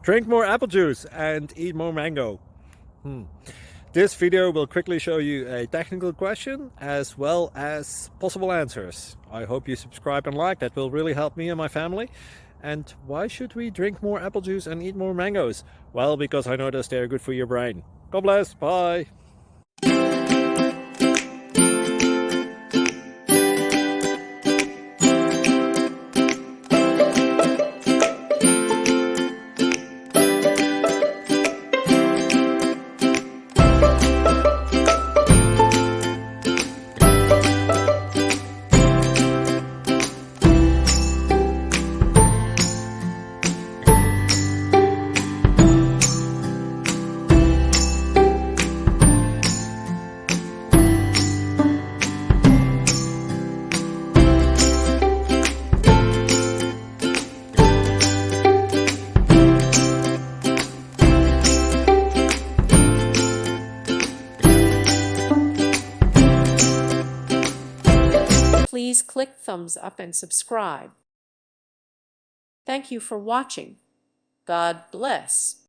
Drink more apple juice and eat more mango. This video will quickly show you a technical question as well as possible answers. I hope you subscribe and like, that will really help me and my family. And why should we drink more apple juice and eat more mangoes? Well, because I noticed they're good for your brain. God bless, bye! Please click thumbs up and subscribe. Thank you for watching. God bless.